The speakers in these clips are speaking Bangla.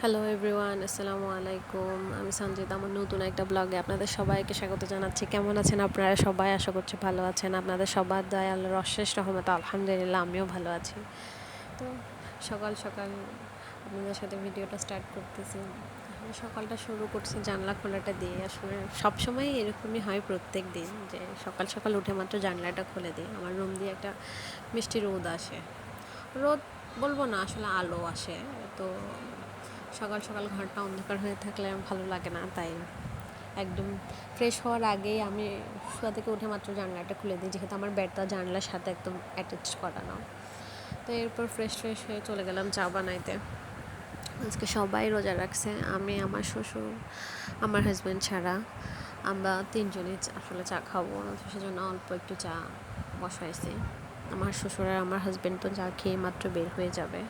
হ্যালো এভরিওয়ান, আসসালামু আলাইকুম। আমি সঞ্জিত। আমার নতুন একটা ব্লগে আপনাদের সবাইকে স্বাগত জানাচ্ছি। কেমন আছেন আপনারা সবাই? আশা করছি ভালো আছেন। আপনাদের সবার দয়া আল্লাহর অশেষ রহমত, আলহামদুলিল্লাহ আমিও ভালো আছি। তো সকাল সকাল আপনাদের সাথে ভিডিওটা স্টার্ট করতেছি। আমি সকালটা শুরু করছি জানলা খোলাটা দিয়ে। আসলে সবসময় এরকমই হয় প্রত্যেক দিন, যে সকাল সকাল উঠে মাত্র জানলাটা খুলে দিই। আমার রুম দিয়ে একটা মিষ্টি রোদ আসে। রোদ বলবো না, আসলে আলো আসে। তো সকাল সকাল ঘরটা অন্ধকার হয়ে থাকলে ভালো লাগে না, তাই একদম ফ্রেশ হওয়ার আগেই আমি শোয়া থেকে উঠে মাত্র জানলাটা খুলে দিই, যেহেতু আমার বেডটা জানলার সাথে একদম অ্যাটাচ করানো। তো এরপর ফ্রেশ হয়ে চলে গেলাম চা বানাইতে। আজকে সবাই রোজা রাখছে, আমি, আমার শ্বশুর, আমার হাজব্যান্ড ছাড়া আমরা তিনজনই আসলে চা খাবো, সেজন্য অল্প একটু চা বসাইছি। আমার শ্বশুর আর আমার হাজব্যান্ড তো চা খেয়ে মাত্র বের হয়ে যাবে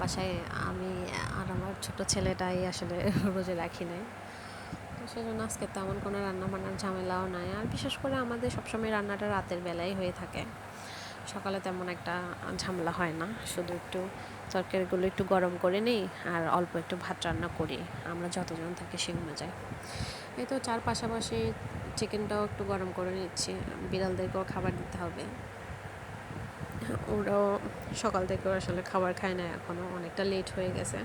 বাসায়। আমি আর আমার ছোট ছেলেটাই আসলে রোজে রাখি নাই, তো সেজন্য আজকে তেমন কোনো রান্না বান্নার ঝামেলাও নাই। আর বিশেষ করে আমাদের সবসময় রান্নাটা রাতের বেলায় হয়ে থাকে, সকালে তেমন একটা ঝামেলা হয় না। শুধু একটু তরকারিগুলো একটু গরম করে নিই আর অল্প একটু ভাত রান্না করি, আমরা যতজন থাকি সে অনুযায়ী। এই তো চার পাশাপাশি চিকেনটাও একটু গরম করে নিচ্ছি, বিড়ালদেরকেও খাবার দিতে হবে। ওরাও সকাল থেকেও আসলে খাবার খায় না, এখনও অনেকটা লেট হয়ে গেছে,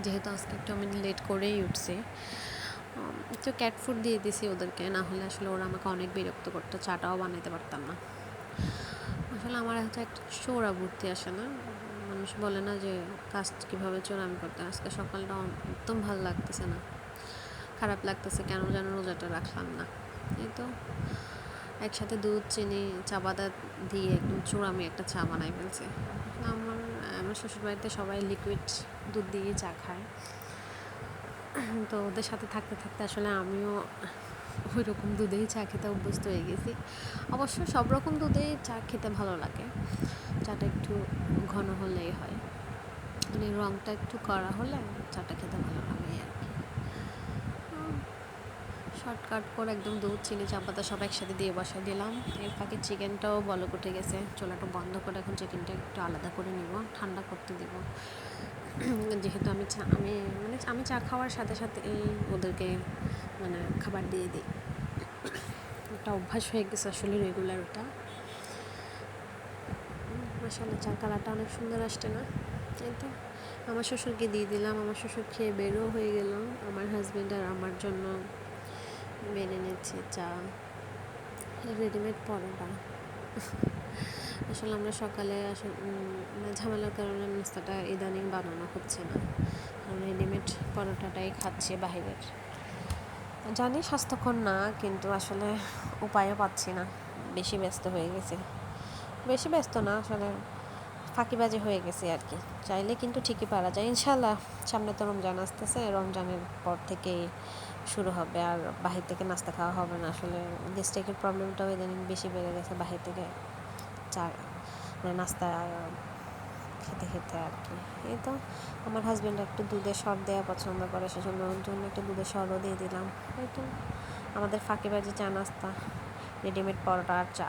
যেহেতু আজকে একটু আমি লেট করেই উঠছি। তো ক্যাট ফুড দিয়ে দিছি ওদেরকে, না হলে আসলে ওরা আমাকে অনেক বিরক্ত করতো, চাটাও বানাইতে পারতাম না। আসলে আমার হাতে একটা চোরা বুদ্ধি আসে না। মানুষ বলে না যে কাজ কীভাবে চোরামি করতে। আজকে সকালটা একদম ভালো লাগতেছে না, খারাপ লাগতেছে, কেন যেন রোজাটা রাখলাম না। এই তো একসাথে দুধ, চিনি, চা পাতা দিয়ে একদম চোরামি একটা চা বানাই ফেলছে। আমার শ্বশুরবাড়িতে সবাই লিকুইড দুধ দিয়ে চা খায়, তো ওদের সাথে থাকতে থাকতে আসলে আমিও ওই রকম দুধেই চা খেতে অভ্যস্ত হয়ে গেছি। অবশ্য সব রকম দুধেই চা খেতে ভালো লাগে, চাটা একটু ঘন হলেই হয়, মানে রঙটা একটু কড়া হলে চাটা খেতে ভালো লাগে আর কি। শর্টকাট করে একদম দুধ, চিনি, চা পাতা সব একসাথে দিয়ে বসাই দিলাম। এর ফাঁকে চিকেনটাও বলক উঠে গেছে, চুলাটা বন্ধ করে এখন চিকেনটা একটু আলাদা করে নিব, ঠান্ডা করতে দিব। যেহেতু আমি চা খাওয়ার সাথে সাথে ওদেরকে খাবার দিয়ে দিই, একটা অভ্যাস হয়ে গেছে আসলে রেগুলার ওটা। মাশাআল্লাহ চার কালারটা অনেক সুন্দর আসছে না? এই তো আমার শ্বশুরকে দিয়ে দিলাম, আমার শ্বশুর খেয়ে বেরও হয়ে গেল। আমার হাজব্যান্ড আর আমার জন্য বেড়ে নিচ্ছে চা, রেডিমেড পরোটা। আসলে আমরা সকালে ঝামেলার কারণে নাস্তাটা ইদানিং বানানো হচ্ছে না, রেডিমেড পরোটাটাই খাচ্ছি বাহিরের। জানি স্বাস্থ্যকর না, কিন্তু আসলে উপায়ও পাচ্ছি না, বেশি ব্যস্ত হয়ে গেছি। বেশি ব্যস্ত না, আসলে ফাঁকিবাজি হয়ে গেছি আর কি। চাইলে কিন্তু ঠিকই পারা যায় ইনশাল্লাহ। সামনে তো রমজান আসতেছে, রমজানের পর থেকেই শুরু হবে, আর বাহির থেকে নাস্তা খাওয়া হবে না। আসলে গ্যাস্ট্রিকের প্রবলেমটাও ইদানিং বেশি বেড়ে গেছে বাহির থেকে চা নাস্তা খেতে খেতে আর কি। এই তো আমার হাজব্যান্ড একটু দুধের সর দেওয়া পছন্দ করে, সেজন্য ওর জন্য একটু দুধের সরও দিয়ে দিলাম। এই তো আমাদের ফাঁকিবাজি চা নাস্তা, রেডিমেড পরোটা আর চা।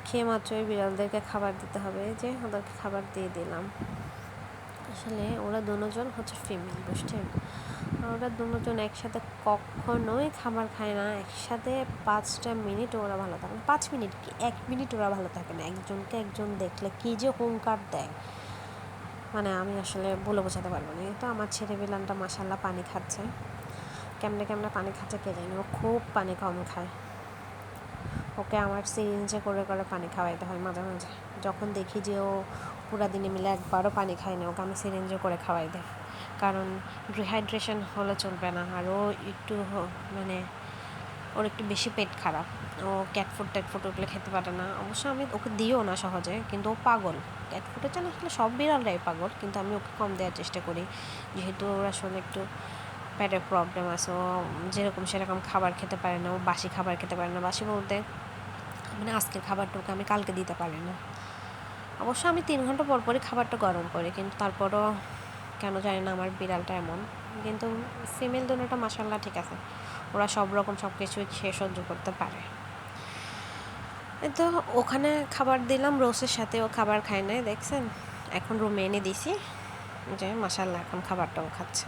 খেয়ে মাত্রই বিড়ালদেরকে খাবার দিতে হবে, যে ওদেরকে খাবার দিয়ে দিলাম। আসলে ওরা দুজন হচ্ছে ফিমেল, বুঝছেন? ওরা দুজন একসাথে কখনোই খাবার খায় না, একসাথে 5টা মিনিট ওরা ভালো থাকে না। 5 মিনিট কি 1 মিনিট ওরা ভালো থাকে না, একজনকে একজন দেখলে কী যে হুঙ্কার দেয়, আমি আসলে বলে বোঝাতে পারবো না। তো আমার ছেলে বিলানটা মাশাআল্লাহ পানি খাচ্ছে, কেমনে পানি খাচ্ছে কে জানি, ও খুব পানি কম খায়। ওকে আমার সিরিঞ্জে করে পানি খাওয়াইতে হয় মাঝে মাঝে। যখন দেখি যে ও পুরা দিনে মিলে একবারও পানি খায় না, ওকে আমি সিরিঞ্জে করে খাওয়াই দেয়, কারণ ডিহাইড্রেশন হলে চলবে না। আর ও একটু ওর একটু বেশি পেট খারাপ, ও ক্যাটফুড ওগুলো খেতে পারে না। অবশ্য আমি ওকে দিও না সহজে, কিন্তু ও পাগল ক্যাটফুডের জন্য। আসলে সব বিড়ালরাই পাগল, কিন্তু আমি ওকে কম দেওয়ার চেষ্টা করি, যেহেতু ওর আসলে একটু পেটের প্রবলেম আছে। ও যেরকম সেরকম খাবার খেতে পারে না, ও বাসি খাবার খেতে পারে না। বাসি বলতে আজকের খাবারটাকে আমি কালকে দিতে পারি না। অবশ্য আমি 3 ঘন্টা পর পরই খাবারটা গরম করি, কিন্তু তারপরও কেন জানি না আমার বিড়ালটা এমন। কিন্তু ফিমেল দুটোটা মাশাআল্লাহ ঠিক আছে, ওরা সব রকম সব কিছুই খেয়ে সহ্য করতে পারে। তো ওখানে খাবার দিলাম রোসের সাথে, ও খাবার খায় নাই দেখছেন। এখন রুমে এনে দিছি, যে মাশাআল্লাহ এখন খাবারটাও খাচ্ছে।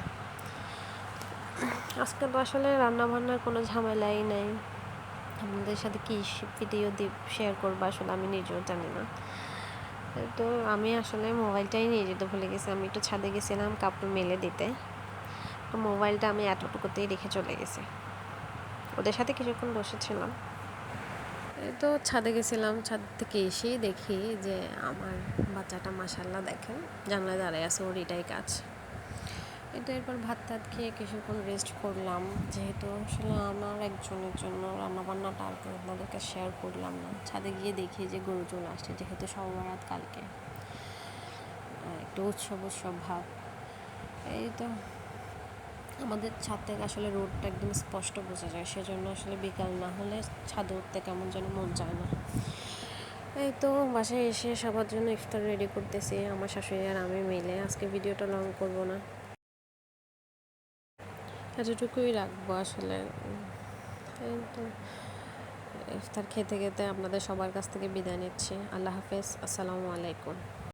আজকে তো আসলে রান্নাবান্নার কোনো ঝামেলাই নাই। আপনাদের সাথে কী ভিডিও শেয়ার করবো আসলে আমি নিজেও জানি না। তো আমি আসলে মোবাইলটাই নিয়ে যেতে ভুলে গেছি। আমি একটু ছাদে গেছিলাম কাপড় মেলে দিতে, তো মোবাইলটা আমি এতটুকুতেই রেখে চলে গেছি। ওদের সাথে কিছুক্ষণ বসেছিলাম, এই তো ছাদে গেছিলাম। ছাদ থেকে এসেই দেখি যে আমার বাচ্চাটা মাশাআল্লাহ দেখেন জানলায় দাঁড়ায় আছে, ওর এটাই কাজ। এটা এরপর ভাত টাত খেয়ে কিছুক্ষণ রেস্ট করলাম, যেহেতু আসলে আমার একজনের জন্য রান্নাবান্নাটা আর কি আপনাদেরকে শেয়ার করলাম না। ছাদে গিয়ে দেখি যে গরু চলে আসছে, যেহেতু সব রাত কালকে একটু উৎসব উৎসব ভাব। এই তো আমাদের ছাদ থেকে আসলে রোডটা একদম স্পষ্ট বোঝা যায়, সেজন্য আসলে বিকাল না হলে ছাদে উঠতে কেমন যেন মন চায় না। এই তো বাসায় এসে সবার জন্য ইফতার রেডি করতেছি, আমার শাশুড়ি আর আমি মিলে। আজকে ভিডিওটা লং করব না, এতটুকুই রাখবো আসলে। এই তো ইফতার খেতে খেতে আপনাদের সবার কাছ থেকে বিদায় নিচ্ছি। আল্লাহ হাফেজ, আসসালামু আলাইকুম।